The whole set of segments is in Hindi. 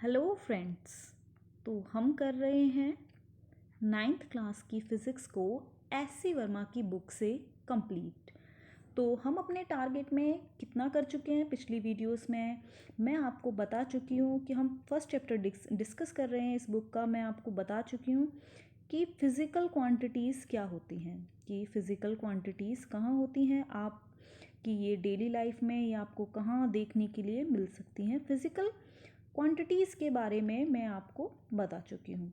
Hello friends. तो हम कर रहे हैं नाइन्थ क्लास की फ़िज़िक्स को एस.सी. वर्मा की बुक से कंप्लीट। तो हम अपने टारगेट में कितना कर चुके हैं पिछली वीडियोस में मैं आपको बता चुकी हूँ कि हम फर्स्ट चैप्टर डिस्कस कर रहे हैं इस बुक का। मैं आपको बता चुकी हूँ कि फ़िज़िकल क्वांटिटीज़ क्या होती हैं, कि फ़िज़िकल क्वांटिटीज़ कहाँ होती हैं, आप कि ये डेली लाइफ में ये आपको कहाँ देखने के लिए मिल सकती हैं। फ़िज़िकल क्वांटिटीज़ के बारे में मैं आपको बता चुकी हूँ।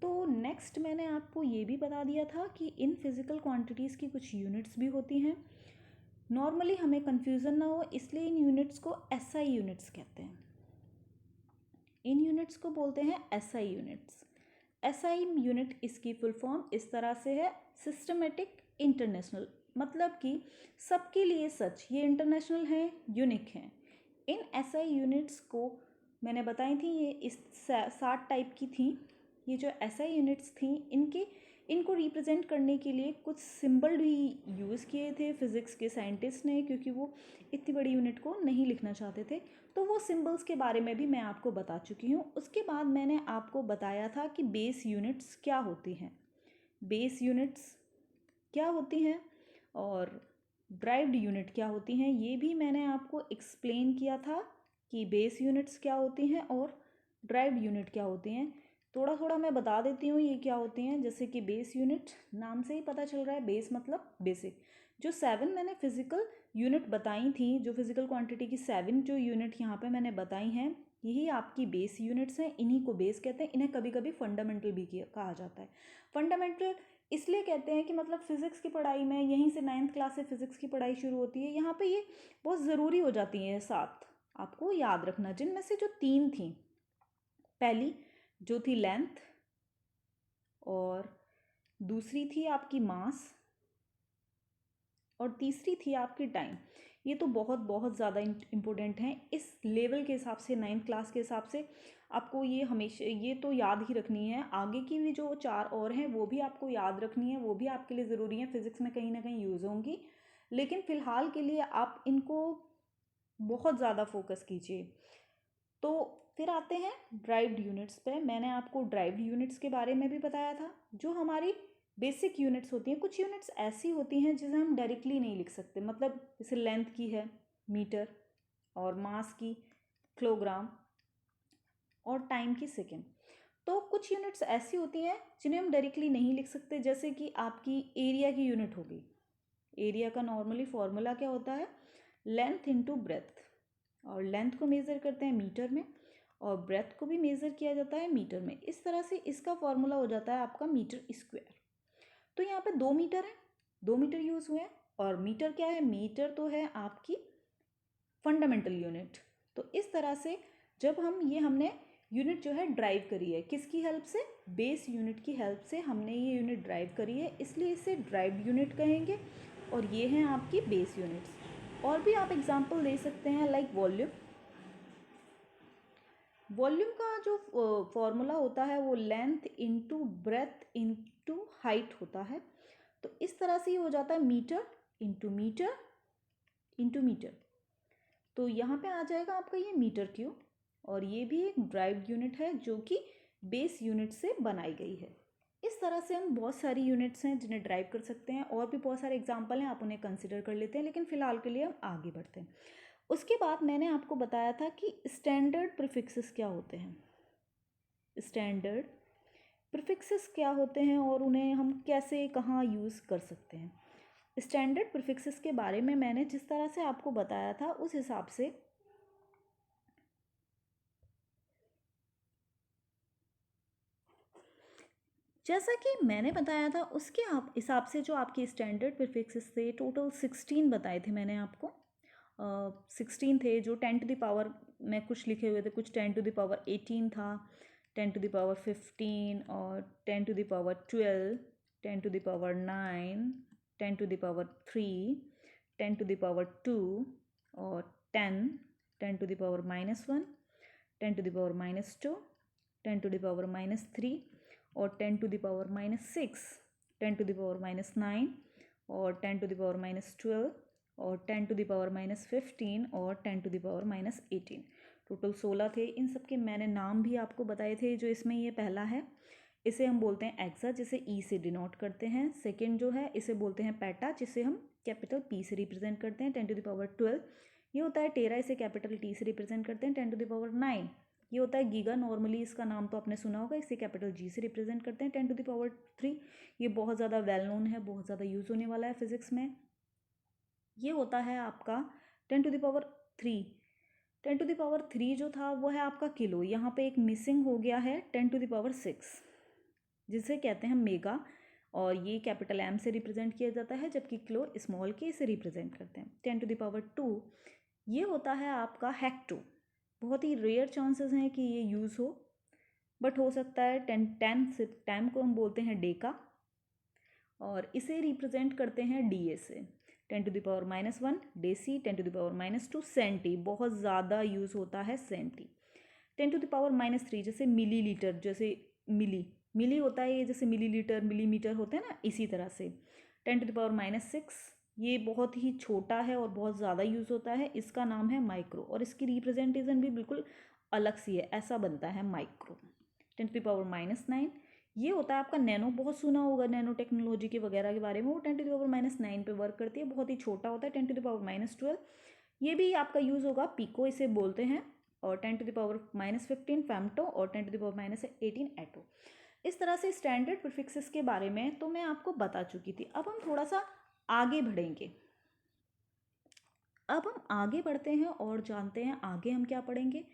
तो नेक्स्ट मैंने आपको ये भी बता दिया था कि इन फिज़िकल क्वांटिटीज़ की कुछ यूनिट्स भी होती हैं। नॉर्मली हमें कन्फ्यूज़न ना हो इसलिए इन यूनिट्स को एसआई यूनिट्स कहते हैं। इन यूनिट्स को बोलते हैं एसआई यूनिट्स। एसआई यूनिट इसकी फुल फॉर्म इस तरह से है, सिस्टमेटिक इंटरनेशनल, मतलब कि सबके लिए सच, ये इंटरनेशनल हैं, यूनिक हैं। इन एसआई यूनिट्स को मैंने बताई थी, ये इस 7 टाइप की थी। ये जो एसआई यूनिट्स थी इनको रिप्रेजेंट करने के लिए कुछ सिंबल भी यूज़ किए थे फिज़िक्स के साइंटिस्ट ने, क्योंकि वो इतनी बड़ी यूनिट को नहीं लिखना चाहते थे। तो वो सिंबल्स के बारे में भी मैं आपको बता चुकी हूँ। उसके बाद मैंने आपको बताया था कि बेस यूनिट्स क्या होती हैं, बेस यूनिट्स क्या होती हैं और ड्राइव्ड यूनिट क्या होती हैं, ये भी मैंने आपको एक्सप्लेन किया था कि बेस यूनिट्स क्या होती हैं और ड्राइव्ड यूनिट क्या होती हैं। थोड़ा थोड़ा मैं बता देती हूँ ये क्या होती हैं। जैसे कि बेस यूनिट, नाम से ही पता चल रहा है, बेस मतलब बेसिक। जो 7 मैंने फिज़िकल यूनिट बताई थी, जो फिज़िकल क्वांटिटी की 7 जो यूनिट यहाँ पे मैंने बताई हैं, यही आपकी बेस यूनिट्स हैं। इन्हीं को बेस कहते हैं। इन्हें कभी कभी फंडामेंटल भी कहा जाता है। फंडामेंटल इसलिए कहते हैं कि मतलब फ़िज़िक्स की पढ़ाई में यहीं से 9th क्लास से फ़िज़िक्स की पढ़ाई शुरू होती है। यहाँ पे ये बहुत ज़रूरी हो जाती हैं 7, आपको याद रखना, जिनमें से जो 3 थी, पहली जो थी लेंथ, और दूसरी थी आपकी मास, और तीसरी थी आपकी टाइम। ये तो बहुत बहुत ज़्यादा इम्पोर्टेंट हैं इस लेवल के हिसाब से, 9th क्लास के हिसाब से। आपको ये हमेशा ये तो याद ही रखनी है। आगे की भी जो 4 और हैं वो भी आपको याद रखनी है, वो भी आपके लिए ज़रूरी है, फ़िज़िक्स में कहीं ना कहीं यूज़ होंगी। लेकिन फ़िलहाल के लिए आप इनको बहुत ज़्यादा फोकस कीजिए। तो फिर आते हैं ड्राइव्ड यूनिट्स पे। मैंने आपको ड्राइव्ड यूनिट्स के बारे में भी बताया था। जो हमारी बेसिक यूनिट्स होती हैं, कुछ यूनिट्स ऐसी होती हैं जिसे हम डायरेक्टली नहीं लिख सकते, मतलब जैसे लेंथ की है मीटर, और मास की किलोग्राम, और टाइम की सेकेंड। तो कुछ यूनिट्स ऐसी होती हैं जिन्हें हम डायरेक्टली नहीं लिख सकते, जैसे कि आपकी एरिया की यूनिट होगी। एरिया का नॉर्मली फॉर्मूला क्या होता है, लेंथ इंटू ब्रेथ, और लेंथ को मेज़र करते हैं मीटर में और ब्रेथ को भी मेज़र किया जाता है मीटर में। इस तरह से इसका फॉर्मूला हो जाता है आपका मीटर स्क्वायर। तो यहाँ पे 2 मीटर है, 2 मीटर यूज़ हुए हैं। और मीटर क्या है, मीटर तो है आपकी फंडामेंटल यूनिट। तो इस तरह से जब हमने यूनिट जो है ड्राइव करी है, किसकी हेल्प से, बेस यूनिट की हेल्प से हमने ये यूनिट ड्राइव करी है, इसलिए इसे ड्राइव्ड यूनिट कहेंगे। और ये हैं आपकी बेस यूनिट्स। और भी आप एग्जांपल दे सकते हैं, लाइक वॉल्यूम। वॉल्यूम का जो फॉर्मूला होता है वो length into breadth into height होता है। तो इस तरह से ये हो जाता है metre into metre into metre. तो यहाँ पे आ जाएगा आपका ये मीटर क्यूब, और ये भी एक ड्राइव्ड यूनिट है जो कि बेस यूनिट से बनाई गई है। इस तरह से हम बहुत सारी यूनिट्स हैं जिन्हें ड्राइव कर सकते हैं। और भी बहुत सारे एग्जाम्पल हैं, आप उन्हें कंसिडर कर लेते हैं, लेकिन फ़िलहाल के लिए हम आगे बढ़ते हैं। उसके बाद मैंने आपको बताया था कि स्टैंडर्ड प्रीफिक्सेस क्या होते हैं। स्टैंडर्ड प्रीफिक्सेस क्या होते हैं और उन्हें हम कैसे कहाँ यूज़ कर सकते हैं। स्टैंडर्ड प्रीफिक्सेस के बारे में मैंने जिस तरह से आपको बताया था उस हिसाब से जैसा कि मैंने बताया था उसके हिसाब से जो आपके स्टैंडर्ड प्रीफिक्सेस थे, टोटल 16 बताए थे मैंने आपको। 16 थे, जो 10 टू द पावर में कुछ लिखे हुए थे, कुछ 10 टू द पावर 18 था, 10 टू द पावर 15, और 10 to the power 12, 10 to the power 9, 10 to the power 3, 10 to the power 2, और 10, 10 to the power -1, 10 to the power -2, 10 to the power -3, और 10 to the power -6, 10 to the power -9, और 10 टू द पावर -12, और 10 टू द पावर -15, और 10 टू द पावर -18। टोटल 16 थे। इन सब के मैंने नाम भी आपको बताए थे। जो इसमें ये पहला है इसे हम बोलते हैं एक्सा, जिसे ई से डिनोट करते हैं। सेकेंड जो है इसे बोलते हैं पेटा, जिसे हम कैपिटल पी से रिप्रेजेंट करते हैं 10⁻12। ये होता है टेरा, इसे कैपिटल टी से रिप्रेजेंट करते हैं 10⁻9। ये होता है गीगा, नॉर्मली इसका नाम तो आपने सुना होगा, इसे कैपिटल जी से रिप्रेजेंट करते हैं 10⁻3। ये बहुत ज़्यादा वेल नोन है, बहुत ज़्यादा यूज़ होने वाला है फिजिक्स में। ये होता है आपका 10⁻3। 10⁻3 जो था वो है आपका किलो। यहाँ पे एक मिसिंग हो गया है 10⁻6, जिसे कहते हैं मेगा, और ये कैपिटल एम से रिप्रेजेंट किया जाता है, जबकि किलो स्मॉल के से रिप्रेजेंट करते हैं 10⁻2। ये होता है आपका हेक्टो। बहुत ही रेयर चांसेस हैं कि ये यूज़ हो, बट हो सकता है। 10 को हम बोलते हैं डेका, और इसे रिप्रेजेंट करते हैं डी से 10⁻1 डेसी, 10⁻2 सेंटी, बहुत ज़्यादा यूज़ होता है सेंटी। 10⁻3 जैसे मिलीलीटर, जैसे मिली होता है ये, जैसे मिलीलीटर मिलीमीटर होते हैं ना, इसी तरह से। 10⁻6 ये बहुत ही छोटा है और बहुत ज़्यादा यूज़ होता है, इसका नाम है माइक्रो, और इसकी रिप्रेजेंटेशन भी बिल्कुल अलग सी है, ऐसा बनता है माइक्रो। 10⁻9 ये होता है आपका नैनो, बहुत सुना होगा नैनो टेक्नोलॉजी के वगैरह के बारे में। वो 10⁻9 पे वर्क करती है, बहुत ही छोटा होता है 10⁻12। ये भी आपका यूज़ होगा, पिको इसे बोलते हैं, और 10⁻15 फेम्टो, और 10⁻18 एटो। इस तरह से स्टैंडर्ड प्रीफिक्सेस के बारे में तो मैं आपको बता चुकी थी। अब हम थोड़ा सा आगे बढ़ेंगे। अब हम आगे बढ़ते हैं और जानते हैं आगे हम क्या पढ़ेंगे।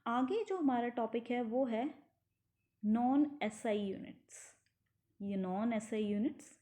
आगे जो हमारा टॉपिक है वो है नॉन एसआई यूनिट्स। ये नॉन एसआई यूनिट्स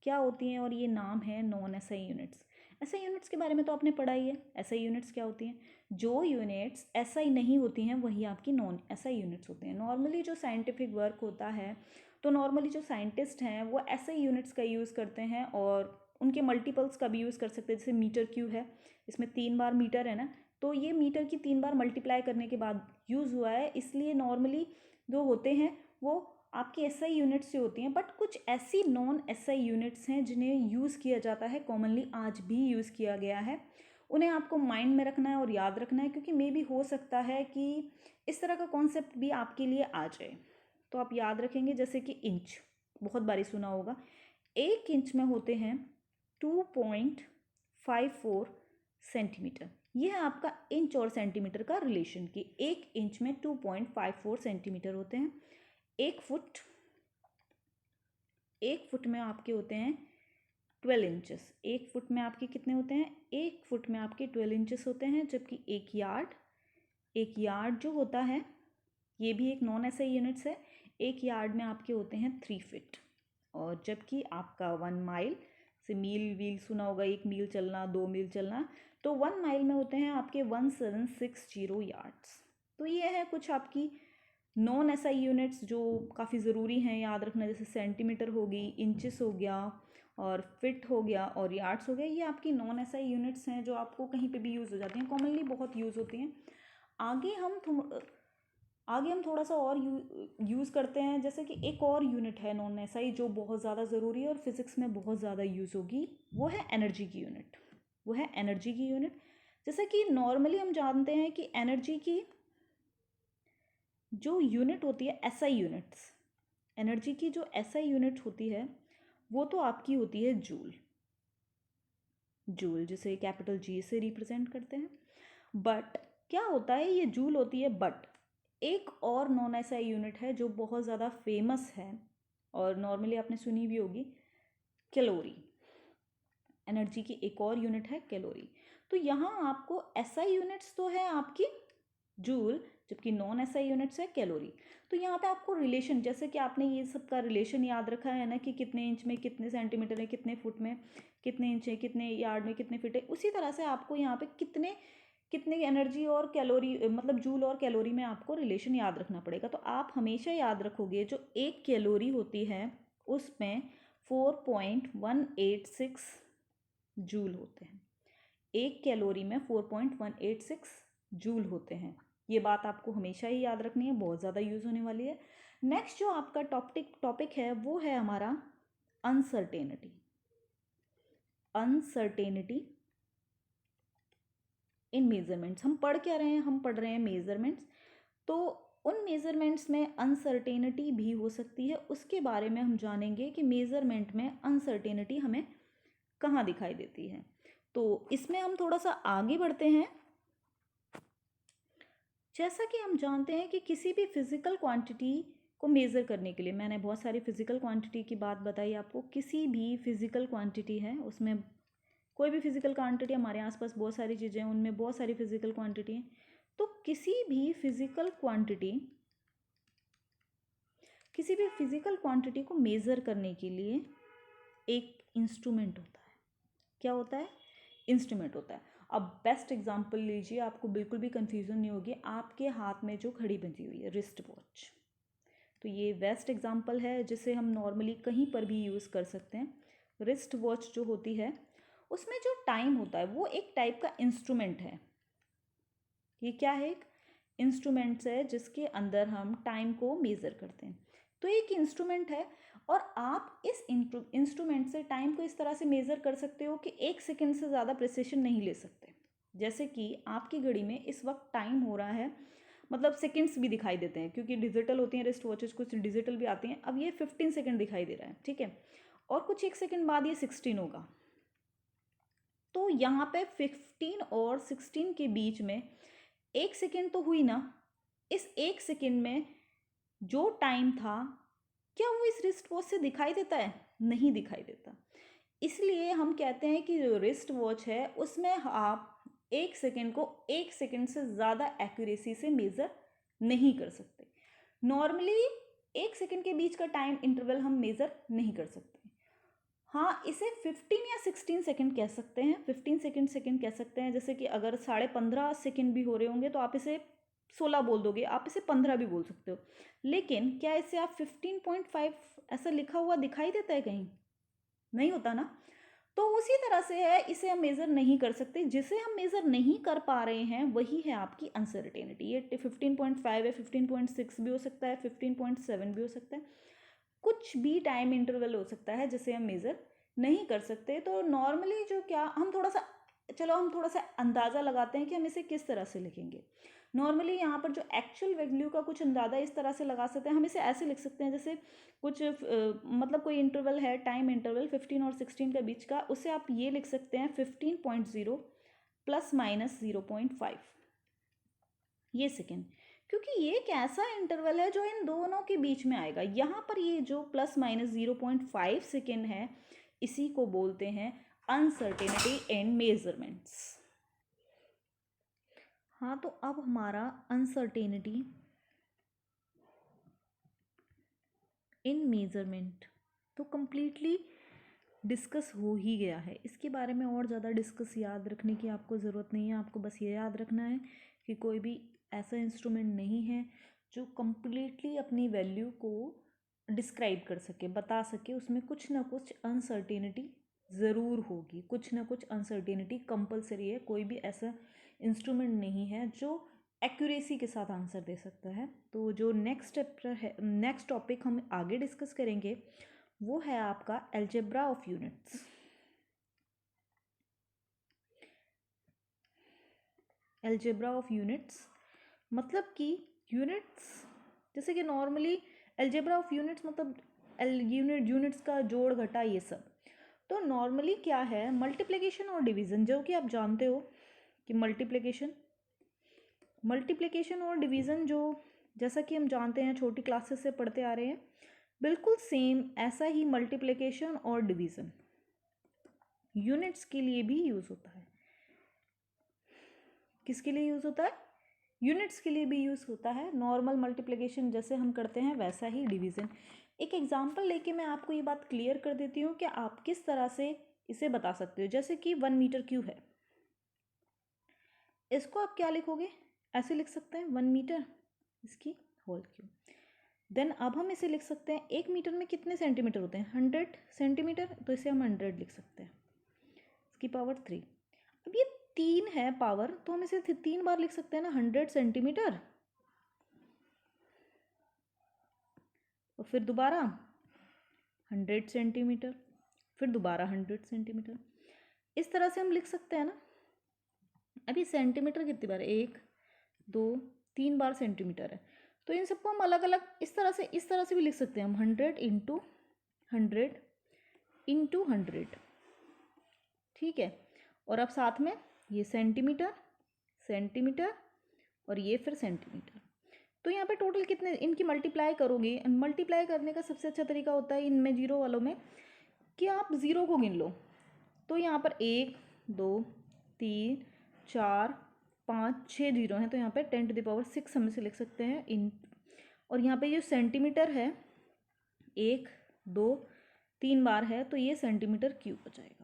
क्या होती हैं, और ये नाम है non SI units. SI units के बारे में तो आपने पढ़ा ही है। एसआई यूनिट्स क्या होती हैं? जो यूनिट्स एसआई नहीं होती हैं वही आपकी नॉन एसआई यूनिट्स होती हैं। नॉर्मली जो साइंटिफिक वर्क होता है, तो नॉर्मली जो साइंटिस्ट हैं वो एसआई यूनिट्स का यूज़ करते हैं, और उनके मल्टीपल्स का भी यूज़ कर सकते हैं। जैसे मीटर क्यूब है, इसमें 3 बार मीटर है ना, तो ये मीटर की 3 बार मल्टीप्लाई करने के बाद यूज़ हुआ है, इसलिए नॉर्मली जो होते हैं वो आपकी एसआई यूनिट्स से होती हैं। बट कुछ ऐसी नॉन एसआई यूनिट्स हैं जिन्हें यूज़ किया जाता है, कॉमनली आज भी यूज़ किया गया है। उन्हें आपको माइंड में रखना है और याद रखना है, क्योंकि मे भी हो सकता है कि इस तरह का कॉन्सेप्ट भी आपके लिए आ जाए, तो आप याद रखेंगे। जैसे कि इंच, बहुत बारी सुना होगा। 1 इंच में होते हैं 2.54 सेंटीमीटर। ये है आपका इंच और सेंटीमीटर का रिलेशन, कि 1 इंच में 2.54 सेंटीमीटर होते हैं। 1 फुट में आपके होते हैं 12 इंचेस। 1 फुट में आपके कितने होते हैं? 1 फुट में आपके 12 इंचेस होते हैं। जबकि एक यार्ड जो होता है, ये भी एक नॉन एसआई यूनिट्स है। 1 यार्ड में आपके होते हैं 3 फीट। और जबकि आपका 1 माइल से, मील वील सुना होगा, 1 मील चलना, 2 मील चलना, तो 1 माइल में होते हैं आपके 1760 यार्ड्स। तो ये है कुछ आपकी नॉन एसआई यूनिट्स जो काफ़ी ज़रूरी हैं याद रखना। जैसे सेंटीमीटर होगी, इंचेस हो गया, और फिट हो गया, और यार्ड्स हो गया। ये आपकी नॉन एसआई यूनिट्स हैं जो आपको कहीं पे भी यूज़ हो जाती हैं, कॉमनली बहुत यूज़ होती हैं। आगे हम थोड़ा सा और यूज़ करते हैं। जैसे कि एक और यूनिट है नॉन एसआई जो बहुत ज़्यादा ज़रूरी है और फिज़िक्स में बहुत ज़्यादा यूज़ होगी, वो है एनर्जी की यूनिट। जैसे कि नॉर्मली हम जानते हैं कि एनर्जी की जो यूनिट होती है, एसआई यूनिट्स, एनर्जी की जो एसआई यूनिट होती है वो तो आपकी होती है जूल, जिसे कैपिटल जी से रिप्रेजेंट करते हैं। बट क्या होता है, ये जूल होती है, बट एक और नॉन एसआई यूनिट है जो बहुत ज़्यादा फेमस है और नॉर्मली आपने सुनी भी होगी, कैलोरी। एनर्जी की एक और यूनिट है कैलोरी। तो यहाँ आपको एसआई यूनिट्स तो है आपकी जूल, जबकि नॉन एसआई यूनिट्स है कैलोरी। तो यहाँ पे आपको रिलेशन, जैसे कि आपने ये सब का रिलेशन याद रखा है ना, कि कितने इंच में कितने सेंटीमीटर है, कितने फुट में कितने इंच है, कितने यार्ड में कितने फीट है, उसी तरह से आपको यहाँ पे कितने कितने एनर्जी और कैलोरी, मतलब जूल और कैलोरी में आपको रिलेशन याद रखना पड़ेगा। तो आप हमेशा याद रखोगे जो 1 कैलोरी होती है उसमें 4.186 जूल होते हैं। 1 कैलोरी में 4.186 जूल होते हैं। ये बात आपको हमेशा ही याद रखनी है, बहुत ज़्यादा यूज़ होने वाली है। नेक्स्ट जो आपका टॉपिक है वो है हमारा अनसर्टेनिटी। इन मेजरमेंट्स। हम पढ़ क्या रहे हैं, हम पढ़ रहे हैं मेजरमेंट्स। तो उन मेजरमेंट्स में अनसर्टेनिटी भी हो सकती है, उसके बारे में हम जानेंगे कि मेजरमेंट में अनसर्टेनिटी हमें कहाँ दिखाई देती है। तो इसमें हम थोड़ा सा आगे बढ़ते हैं। जैसा कि हम जानते हैं कि किसी भी फिजिकल क्वांटिटी को मेज़र करने के लिए, मैंने बहुत सारी फिजिकल क्वांटिटी की बात बताई आपको, किसी भी फिजिकल क्वांटिटी है उसमें, कोई भी फिजिकल क्वांटिटी, हमारे आसपास बहुत सारी चीज़ें हैं उनमें बहुत सारी फिजिकल क्वांटिटी हैं। तो किसी भी फिजिकल क्वांटिटी को मेज़र करने के लिए एक इंस्ट्रूमेंट होता है। क्या होता है? इंस्ट्रूमेंट होता है। अब बेस्ट एग्जांपल लीजिए, आपको बिल्कुल भी कंफ्यूजन नहीं होगी। आपके हाथ में जो घड़ी बंधी हुई है, रिस्ट वॉच, तो ये बेस्ट एग्जांपल है जिसे हम नॉर्मली कहीं पर भी यूज़ कर सकते हैं। रिस्ट वॉच जो होती है उसमें जो टाइम होता है वो एक टाइप का इंस्ट्रूमेंट है। ये क्या है? एक इंस्ट्रूमेंट्स है जिसके अंदर हम टाइम को मेज़र करते हैं। तो एक इंस्ट्रूमेंट है और आप इस इंस्ट्रूमेंट से टाइम को इस तरह से मेज़र कर सकते हो कि 1 सेकेंड से ज़्यादा प्रिसिशन नहीं ले सकते। जैसे कि आपकी घड़ी में इस वक्त टाइम हो रहा है, मतलब सेकंड्स भी दिखाई देते हैं क्योंकि डिजिटल होती हैं रिस्ट वॉचेस, कुछ डिजिटल भी आती हैं। अब ये 15 सेकेंड दिखाई दे रहा है, ठीक है, और कुछ 1 सेकेंड बाद ये 16 होगा। तो यहाँ पे 15 और 16 के बीच में 1 सेकेंड तो हुई ना। इस 1 सेकेंड में जो टाइम था, क्या वो इस रिस्ट वॉच से दिखाई देता है? नहीं दिखाई देता। इसलिए हम कहते हैं कि जो रिस्ट वॉच है उसमें आप 1 सेकेंड को 1 सेकेंड से ज़्यादा एक्यूरेसी से मेज़र नहीं कर सकते। नॉर्मली 1 सेकेंड के बीच का टाइम इंटरवल हम मेज़र नहीं कर सकते। हाँ, इसे 15 या 16 सेकेंड कह सकते हैं, 15 सेकेंड कह सकते हैं। जैसे कि अगर 15.5 सेकेंड भी हो रहे होंगे तो आप इसे 16 बोल दोगे, आप इसे 15 भी बोल सकते हो। लेकिन क्या इसे आप 15.5 ऐसा लिखा हुआ दिखाई देता है कहीं? नहीं होता ना। तो उसी तरह से है, इसे हम मेज़र नहीं कर सकते। जिसे हम मेज़र नहीं कर पा रहे हैं वही है आपकी अनसर्टेनिटी। ये 15.5 है, 15.6 भी हो सकता है, 15.7 भी हो सकता है, कुछ भी टाइम इंटरवल हो सकता है जिसे हम मेज़र नहीं कर सकते। तो नॉर्मली जो क्या हम थोड़ा सा, चलो हम थोड़ा सा अंदाज़ा लगाते हैं कि हम इसे किस तरह से लिखेंगे। नॉर्मली यहाँ पर जो एक्चुअल वैल्यू का कुछ अंदाज़ा इस तरह से लगा सकते हैं। हम इसे ऐसे लिख सकते हैं जैसे कुछ मतलब कोई इंटरवल है, टाइम इंटरवल 15 और 16 के बीच का, उसे आप ये लिख सकते हैं 15.0 प्लस माइनस 0.5 ये सेकेंड। क्योंकि ये एक ऐसा इंटरवल है जो इन दोनों के बीच में आएगा। यहाँ पर ये जो प्लस माइनस 0.5 सेकेंड है, इसी को बोलते हैं अनसर्टेनिटी इन मेजरमेंट्स। हाँ, तो अब हमारा अनसर्टेनिटी इन मेजरमेंट तो कंप्लीटली डिस्कस हो ही गया है। इसके बारे में और ज़्यादा डिस्कस याद रखने की आपको ज़रूरत नहीं है। आपको बस ये याद रखना है कि कोई भी ऐसा इंस्ट्रूमेंट नहीं है जो कंप्लीटली अपनी वैल्यू को डिस्क्राइब कर सके, बता सके। उसमें कुछ ना कुछ अनसर्टेनिटी ज़रूर होगी, कुछ ना कुछ अनसर्टेनिटी कंपलसरी है। कोई भी ऐसा इंस्ट्रूमेंट नहीं है जो एक्यूरेसी के साथ आंसर दे सकता है। तो जो नेक्स्ट चैप्टर है, नेक्स्ट टॉपिक हम आगे डिस्कस करेंगे वो है आपका algebra of units. Algebra of units मतलब कि यूनिट्स, जैसे कि नॉर्मली अलजेब्रा ऑफ यूनिट्स मतलब यूनिट्स का जोड़ घटा ये सब। तो नॉर्मली क्या है, मल्टीप्लिकेशन और डिवीज़न, जो कि आप जानते हो कि मल्टीप्लिकेशन और डिवीज़न जो, जैसा कि हम जानते हैं छोटी क्लासेस से पढ़ते आ रहे हैं, बिल्कुल सेम ऐसा ही मल्टीप्लिकेशन और डिवीज़न यूनिट्स के लिए भी यूज़ होता है। किसके लिए यूज़ होता है? यूनिट्स के लिए भी यूज़ होता है। नॉर्मल मल्टीप्लिकेशन जैसे हम करते हैं वैसा ही डिवीज़न। एक एग्जांपल लेके मैं आपको ये बात क्लियर कर देती हूँ कि आप किस तरह से इसे बता सकते हो। जैसे कि 1 मीटर क्यूब है, इसको आप क्या लिखोगे? ऐसे लिख सकते हैं 1 मीटर इसकी होल क्यूब। देन अब हम इसे लिख सकते हैं 1 मीटर में कितने सेंटीमीटर होते हैं? 100 सेंटीमीटर, तो इसे हम 100 लिख सकते हैं, इसकी पावर 3। अब ये 3 है पावर, तो हम इसे 3 बार लिख सकते हैं ना, 100 सेंटीमीटर, और फिर दोबारा 100 सेंटीमीटर, फिर दोबारा 100 सेंटीमीटर। इस तरह से हम लिख सकते हैं ना। अभी सेंटीमीटर कितनी बार है, 1 2 3 बार सेंटीमीटर है, तो इन सबको हम अलग अलग इस तरह से भी लिख सकते हैं हम, 100 इंटू 100 इंटू 100, ठीक है। और अब साथ में ये सेंटीमीटर सेंटीमीटर और ये फिर सेंटीमीटर, तो यहाँ पे टोटल कितने इनकी मल्टीप्लाई करोगे, मल्टीप्लाई करने का सबसे अच्छा तरीका होता है इनमें जीरो वालों में कि आप ज़ीरो को गिन लो। तो यहाँ पर 1 2 3 4 5 6 जीरो हैं, तो यहाँ पे 10⁻6 हम इसे लिख सकते हैं इन। और यहाँ पे जो सेंटीमीटर है 1 2 3 बार है, तो ये सेंटीमीटर क्यूब हो जाएगा।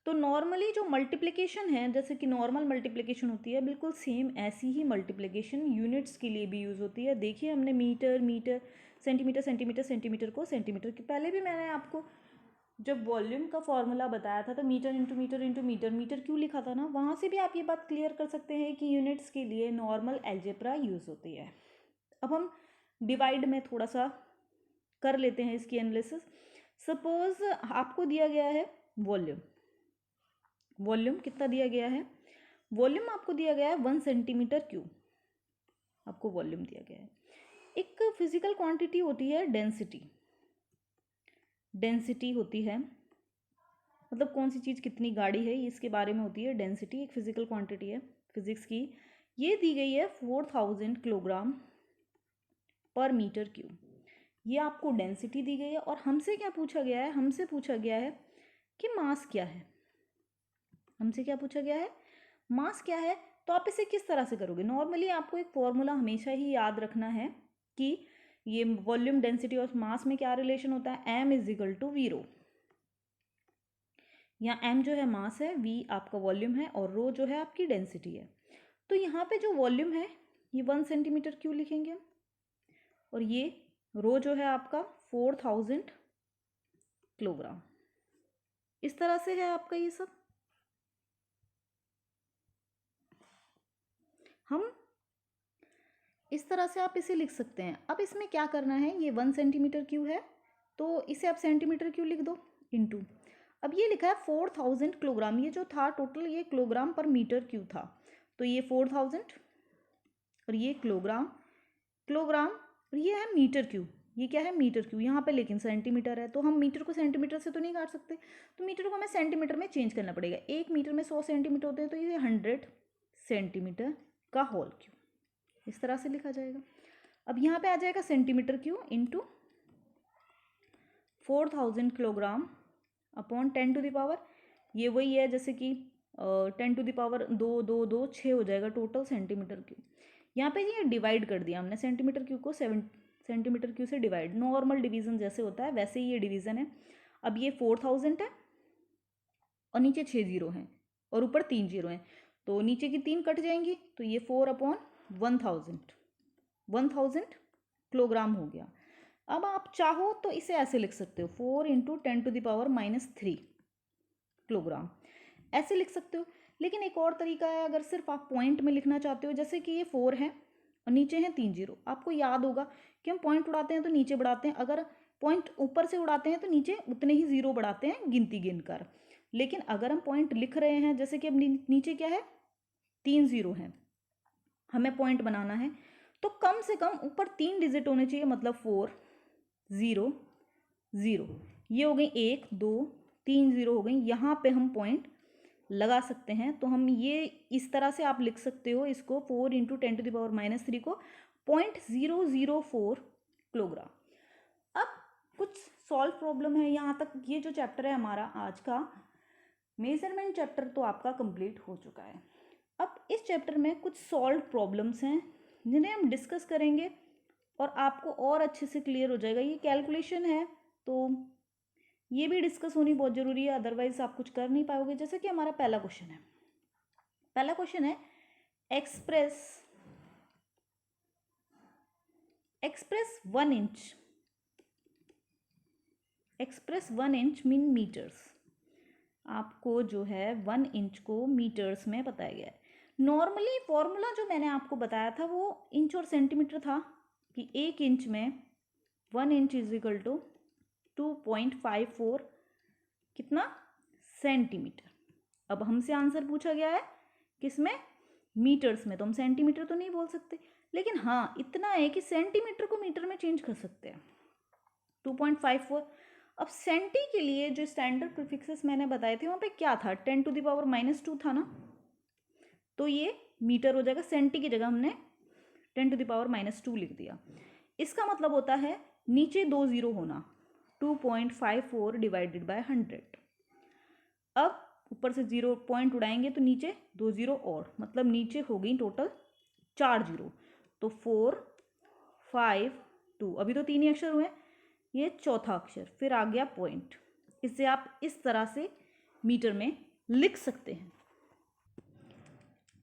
तो नॉर्मली जो मल्टीप्लिकेशन है, जैसे कि नॉर्मल मल्टीप्लिकेशन होती है, बिल्कुल सेम ऐसी ही मल्टीप्लिकेशन यूनिट्स के लिए भी यूज़ होती है। देखिए हमने metre metre centimetre centimetre centimetre को सेंटीमीटर के पहले भी मैंने आपको जब वॉल्यूम का फॉर्मूला बताया था तो metre into metre into metre metre क्यों लिखा था ना, वहाँ से भी आप ये बात क्लियर कर सकते हैं कि यूनिट्स के लिए नॉर्मल अलजेब्रा यूज़ होती है। अब हम डिवाइड में थोड़ा सा कर लेते हैं इसकी एनालिसिस। सपोज आपको दिया गया है वॉल्यूम, वॉल्यूम कितना दिया गया है, वॉल्यूम आपको दिया गया है 1 सेंटीमीटर क्यूब, आपको वॉल्यूम दिया गया है। एक फिजिकल क्वांटिटी होती है डेंसिटी, डेंसिटी होती है मतलब कौन सी चीज़ कितनी गाढ़ी है इसके बारे में होती है डेंसिटी, एक फिजिकल क्वांटिटी है फिजिक्स की। ये दी गई है 4000 किलोग्राम पर मीटर क्यूब, ये आपको डेंसिटी दी गई है। और हमसे क्या पूछा गया है, हमसे पूछा गया है कि मास क्या है, हमसे क्या पूछा गया है, मास क्या है। तो आप इसे किस तरह से करोगे, नॉर्मली आपको एक फॉर्मूला हमेशा ही याद रखना है कि ये वॉल्यूम डेंसिटी और मास में क्या रिलेशन होता है, m is equal to V rho. यहाँ m जो है मास है, v आपका वॉल्यूम है और रो जो है आपकी डेंसिटी है। तो यहाँ पे जो वॉल्यूम है ये 1 सेंटीमीटर क्यूब लिखेंगे हम, और ये रो जो है आपका 4000 किलोग्राम। इस तरह से है आपका ये सब। हम इस तरह से आप इसे लिख सकते हैं। अब इसमें क्या करना है, ये 1 सेंटीमीटर क्यूब है तो इसे आप सेंटीमीटर क्यूब लिख दो इंटू, अब ये लिखा है 4000 किलोग्राम, ये जो था टोटल ये किलोग्राम पर मीटर क्यूब था, तो ये 4000 और ये किलोग्राम किलोग्राम और ये है मीटर क्यूब, ये क्या है मीटर क्यूब, यहाँ पे लेकिन सेंटीमीटर है तो हम मीटर को सेंटीमीटर से तो नहीं काट सकते, तो मीटर को हमें सेंटीमीटर में चेंज करना पड़ेगा। 1 मीटर में 100 सेंटीमीटर होते हैं, तो ये 100 सेंटीमीटर का होल क्यूब, इस तरह से लिखा जाएगा। अब यहाँ पे आ जाएगा centimetre cube into 4000 kilogram upon 10 to the power, ये वही है जैसे कि 10 टू द पावर 2 2 2 6 हो जाएगा टोटल सेंटीमीटर क्यूब। यहाँ पे ये डिवाइड कर दिया हमने सेंटीमीटर क्यूब को 7 सेंटीमीटर क्यूब से डिवाइड, नॉर्मल डिवीज़न जैसे होता है वैसे ही ये डिवीज़न है। अब ये 4000 है और नीचे 6 जीरो हैं और ऊपर 3 जीरो हैं, तो नीचे की 3 कट जाएंगी, तो ये 4 अपॉन 1000 किलोग्राम हो गया। अब आप चाहो तो इसे ऐसे लिख सकते हो 4 into 10 to the power -3 kilogram, ऐसे लिख सकते हो। लेकिन एक और तरीका है, अगर सिर्फ आप पॉइंट में लिखना चाहते हो, जैसे कि ये 4 है और नीचे हैं 3 जीरो, आपको याद होगा कि हम पॉइंट उड़ाते हैं तो नीचे बढ़ाते हैं, अगर पॉइंट ऊपर से उड़ाते हैं तो नीचे उतने ही जीरो बढ़ाते हैं गिनती गिनकर। लेकिन अगर हम पॉइंट लिख रहे हैं, जैसे कि अब नीचे क्या है 3 जीरो है, हमें पॉइंट बनाना है, तो कम से कम ऊपर 3 डिजिट होने चाहिए, मतलब 4 0 0, ये हो गई 1 2 3 जीरो हो गई, यहाँ पे हम पॉइंट लगा सकते हैं। तो हम ये इस तरह से आप लिख सकते हो इसको 4 इंटू 10 टू द पावर -3 को 0.004 किलोग्राम। अब कुछ सॉल्व प्रॉब्लम है, यहाँ तक ये जो चैप्टर है हमारा आज का मेजरमेंट चैप्टर तो आपका कंप्लीट हो चुका है। अब इस चैप्टर में कुछ सॉल्व प्रॉब्लम्स हैं जिन्हें हम डिस्कस करेंगे और आपको और अच्छे से क्लियर हो जाएगा। ये कैलकुलेशन है तो ये भी डिस्कस होनी बहुत ज़रूरी है, अदरवाइज आप कुछ कर नहीं पाओगे। जैसे कि हमारा पहला क्वेश्चन है, पहला क्वेश्चन है express 1 inch, express 1 inch mean metres, आपको जो है 1 इंच को मीटर्स में बताया गया है। नॉर्मली फॉर्मूला जो मैंने आपको बताया था वो इंच और सेंटीमीटर था कि 1 इंच में 1 इंच इज इक्वल टू 2.54 कितना सेंटीमीटर। अब हमसे आंसर पूछा गया है किस में? मीटर्स में। तो हम सेंटीमीटर तो नहीं बोल सकते, लेकिन हाँ इतना है कि सेंटीमीटर को मीटर में चेंज कर सकते हैं। 2.54। अब सेंटी के लिए जो स्टैंडर्ड प्रीफिक्सेस मैंने बताए थे वहाँ पे क्या था? 10⁻⁻² था ना, तो ये मीटर हो जाएगा। सेंटी की जगह हमने 10⁻⁻² लिख दिया। इसका मतलब होता है नीचे 2 जीरो होना, 2.54 डिवाइडेड बाय 100। अब ऊपर से 0 पॉइंट उड़ाएंगे तो नीचे 2 जीरो और, मतलब नीचे हो गई टोटल 4 जीरो। तो 4, 5, 2, अभी तो 3 ही अक्षर हुए, ये चौथा अक्षर, फिर आ गया पॉइंट। इसे आप इस तरह से मीटर में लिख सकते हैं।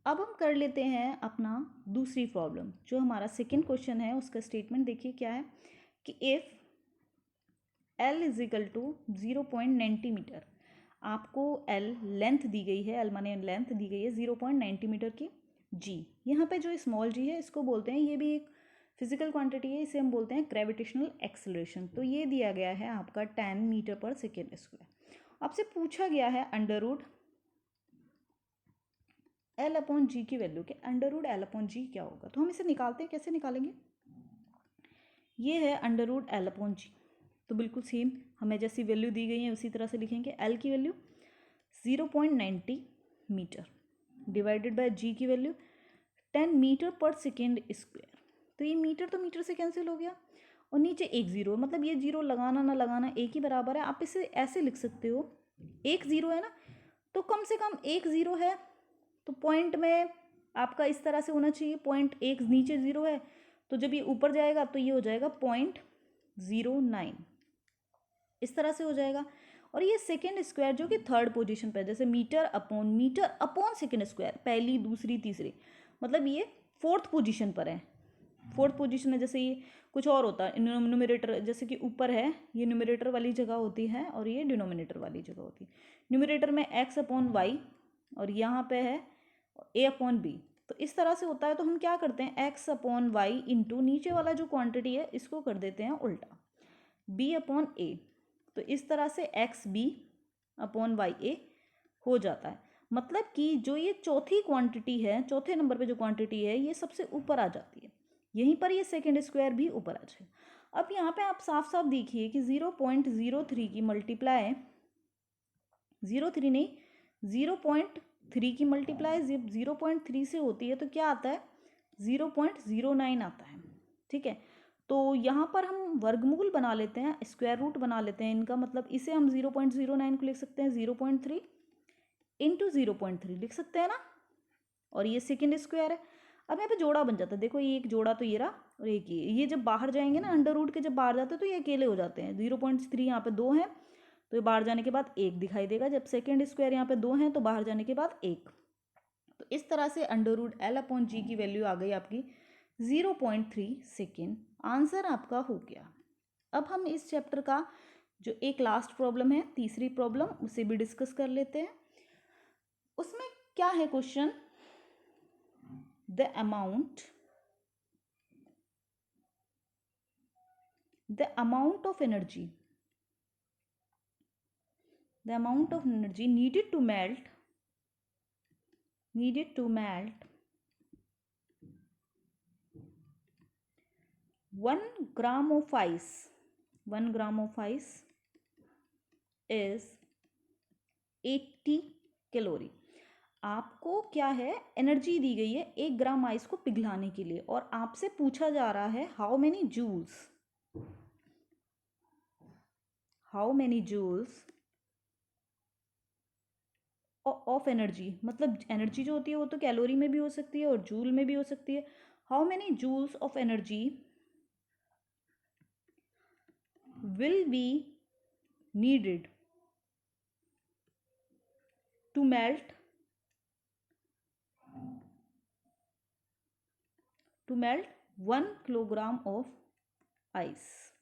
अब हम कर लेते हैं अपना दूसरी प्रॉब्लम। जो हमारा सेकंड क्वेश्चन है उसका स्टेटमेंट देखिए क्या है कि if L is equal to 0.90 metre, आपको L लेंथ दी गई है, L माने लेंथ दी गई है 0.90 मीटर की। G, यहाँ पे जो स्मॉल g है इसको बोलते हैं, ये भी एक फिजिकल क्वांटिटी है, इसे हम बोलते हैं ग्रेविटेशनल एक्सेलरेशन। तो ये दिया गया है आपका 10 मीटर पर सेकेंड स्क्वायर। आपसे पूछा गया है अंडर रूट L अपॉन जी की वैल्यू के अंडर रूट L अपॉन जी क्या होगा। तो हम इसे निकालते हैं, कैसे निकालेंगे? ये है अंडर रूट L अपॉन जी, तो बिल्कुल सेम हमें जैसी वैल्यू दी गई है उसी तरह से लिखेंगे। L की वैल्यू 0.90 मीटर डिवाइडेड बाय जी की वैल्यू 10 मीटर पर सेकेंड स्क्वायर। तो ये मीटर तो मीटर से कैंसिल हो गया और नीचे एक जीरो, मतलब ये जीरो लगाना ना लगाना एक ही बराबर है। आप इसे ऐसे लिख सकते हो, एक जीरो है ना, तो कम से कम एक जीरो है तो पॉइंट में आपका इस तरह से होना चाहिए, पॉइंट एक नीचे जीरो है तो जब ये ऊपर जाएगा तो ये हो जाएगा 0.09, इस तरह से हो जाएगा। और ये सेकेंड स्क्वायर जो कि थर्ड पोजीशन पे, जैसे मीटर अपॉन सेकेंड स्क्वायर, पहली दूसरी तीसरी, मतलब ये फोर्थ पोजीशन पर है। फोर्थ पोजीशन है, जैसे ये कुछ और होता है न्यूमरेटर, जैसे कि ऊपर है ये न्यूमरेटर वाली जगह होती है और ये डिनोमिनेटर वाली जगह होती है। न्यूमरेटर में x अपॉन वाई और यहाँ पे है a अपॉन बी, तो इस तरह से होता है। तो हम क्या करते हैं, x अपॉन वाई इंटू नीचे वाला जो क्वांटिटी है इसको कर देते हैं उल्टा, b अपॉन a। तो इस तरह से एक्स बी अपॉन वाई ए हो जाता है। मतलब कि जो ये चौथी क्वांटिटी है, चौथे नंबर पे जो क्वांटिटी है ये सबसे ऊपर आ जाती है, यहीं पर ये सेकेंड स्क्वायर भी ऊपर आ जाए। अब यहाँ पे आप साफ साफ देखिए कि 0.03 की मल्टीप्लाई 0.3 नहीं 0.3 की मल्टीप्लाई जब 0.3 से होती है तो क्या आता है, 0.09 आता है। ठीक है, तो यहाँ पर हम वर्गमूल बना लेते हैं, स्क्वायर रूट बना लेते हैं इनका, मतलब इसे हम 0.09 को लिख सकते हैं 0.3 इंटू 0.3 लिख सकते हैं ना, और ये सेकेंड स्क्वायर है। अब यहाँ पे जोड़ा बन जाता है, देखो ये एक जोड़ा तो ये रहा और एक ये जब बाहर जाएंगे ना अंडर रूट के, जब बाहर जाते हैं तो ये अकेले हो जाते हैं। 0.3 यहाँ पे 2 है तो ये बाहर जाने के बाद 1 दिखाई देगा, जब सेकेंड स्क्वायर यहाँ पे 2 है तो बाहर जाने के बाद 1। तो इस तरह से अंडर रूट L अपॉन जी की वैल्यू आ गई आपकी 0.3 सेकेंड। आंसर आपका हो गया। अब हम इस चैप्टर का जो एक लास्ट प्रॉब्लम है, तीसरी प्रॉब्लम, उसे भी डिस्कस कर लेते हैं। उसमें क्या है question, the amount of energy needed to melt 1 gram of ice, 1 gram of ice is 80 calorie. आपको क्या है, एनर्जी दी गई है 1 ग्राम आइस को पिघलाने के लिए, और आपसे पूछा जा रहा है how many joules of energy, मतलब एनर्जी जो होती है वो तो कैलोरी में भी हो सकती है और जूल में भी हो सकती है। How many joules of energy will be needed to melt 1 kilogram of ice.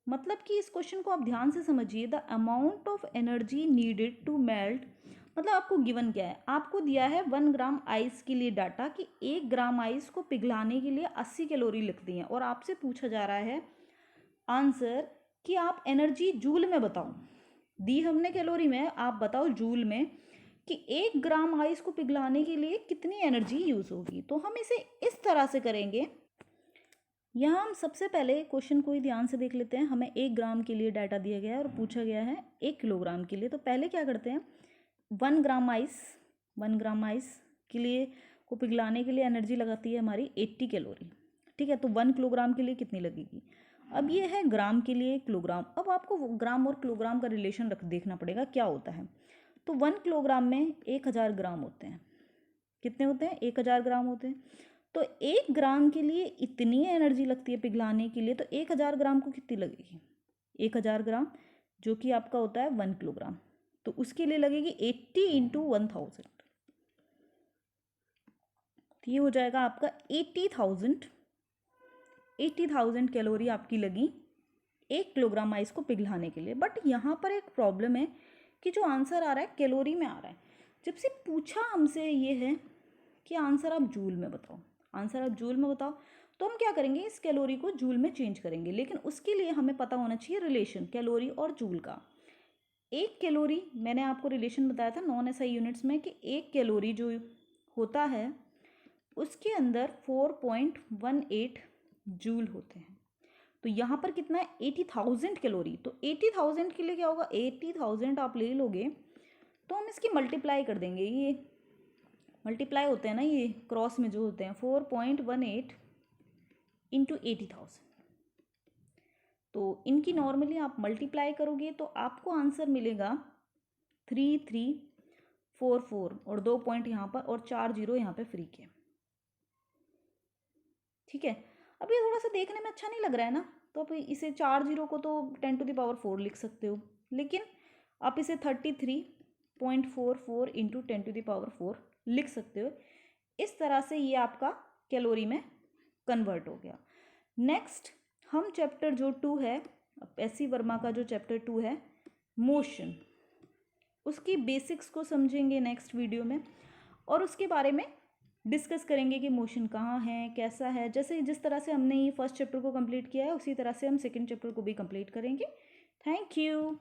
मतलब कि इस क्वेश्चन को आप ध्यान से समझिए, the amount of energy needed to melt, मतलब आपको गिवन क्या है, आपको दिया है 1 ग्राम आइस के लिए डाटा कि 1 ग्राम आइस को पिघलाने के लिए 80 कैलोरी लगती हैं, और आपसे पूछा जा रहा है आंसर कि आप एनर्जी जूल में बताओ। दी हमने कैलोरी में, आप बताओ जूल में कि 1 ग्राम आइस को पिघलाने के लिए कितनी एनर्जी यूज़ होगी। तो हम इसे इस तरह से करेंगे। यहाँ हम सबसे पहले क्वेश्चन को ही ध्यान से देख लेते हैं। हमें 1 ग्राम के लिए डाटा दिया गया है और पूछा गया है 1 किलोग्राम के लिए। तो पहले क्या करते हैं, 1 ग्राम आइस के लिए को पिघलाने के लिए एनर्जी लगाती है हमारी 80 कैलोरी। ठीक है, तो 1 किलोग्राम के लिए कितनी लगेगी। अब ये है ग्राम के लिए किलोग्राम। अब आपको ग्राम और किलोग्राम का रिलेशन देखना पड़ेगा क्या होता है। तो 1 किलोग्राम में 1000 ग्राम होते हैं। कितने होते हैं, 1000 ग्राम होते हैं। तो 1 ग्राम के लिए इतनी एनर्जी लगती है पिघलाने के लिए, तो 1000 ग्राम को कितनी लगेगी, 1000 ग्राम जो कि आपका होता है 1 किलोग्राम, तो उसके लिए लगेगी 80 इंटू 1000। तो ये हो जाएगा आपका 80,000 कैलोरी आपकी लगी 1 किलोग्राम आइस को पिघलाने के लिए। बट यहाँ पर एक प्रॉब्लम है कि जो आंसर आ रहा है कैलोरी में आ रहा है। जब से पूछा हमसे ये है कि आंसर आप जूल में बताओ, तो हम क्या करेंगे, इस कैलोरी को जूल में चेंज करेंगे। लेकिन उसके लिए हमें पता होना चाहिए रिलेशन कैलोरी और जूल का। 1 कैलोरी, मैंने आपको रिलेशन बताया था नॉन एसआई यूनिट्स में कि 1 कैलोरी जो होता है उसके अंदर 4.18 जूल होते हैं। तो यहाँ पर कितना है, 80,000 कैलोरी। तो 80,000 के लिए क्या होगा, 80,000 आप ले लोगे तो हम इसकी मल्टीप्लाई कर देंगे। ये मल्टीप्लाई होते हैं ना, ये क्रॉस में जो होते हैं 4.18 इंटू 80,000। तो इनकी नॉर्मली आप मल्टीप्लाई करोगे तो आपको आंसर मिलेगा 3344 और 2 पॉइंट यहाँ पर और 4 जीरो यहाँ पे फ्री के। ठीक है, अब ये थोड़ा सा देखने में अच्छा नहीं लग रहा है ना, तो आप इसे 4 जीरो को तो 10⁴ लिख सकते हो, लेकिन आप इसे 33.44 इंटू 10⁴ लिख सकते हो। इस तरह से ये आपका कैलोरी में कन्वर्ट हो गया। नेक्स्ट हम चैप्टर जो 2 है, एस.सी. वर्मा का जो चैप्टर 2 है मोशन, उसकी बेसिक्स को समझेंगे नेक्स्ट वीडियो में और उसके बारे में डिस्कस करेंगे कि मोशन कहाँ है, कैसा है। जैसे जिस तरह से हमने ये फर्स्ट चैप्टर को कंप्लीट किया है उसी तरह से हम सेकंड चैप्टर को भी कंप्लीट करेंगे। Thank you.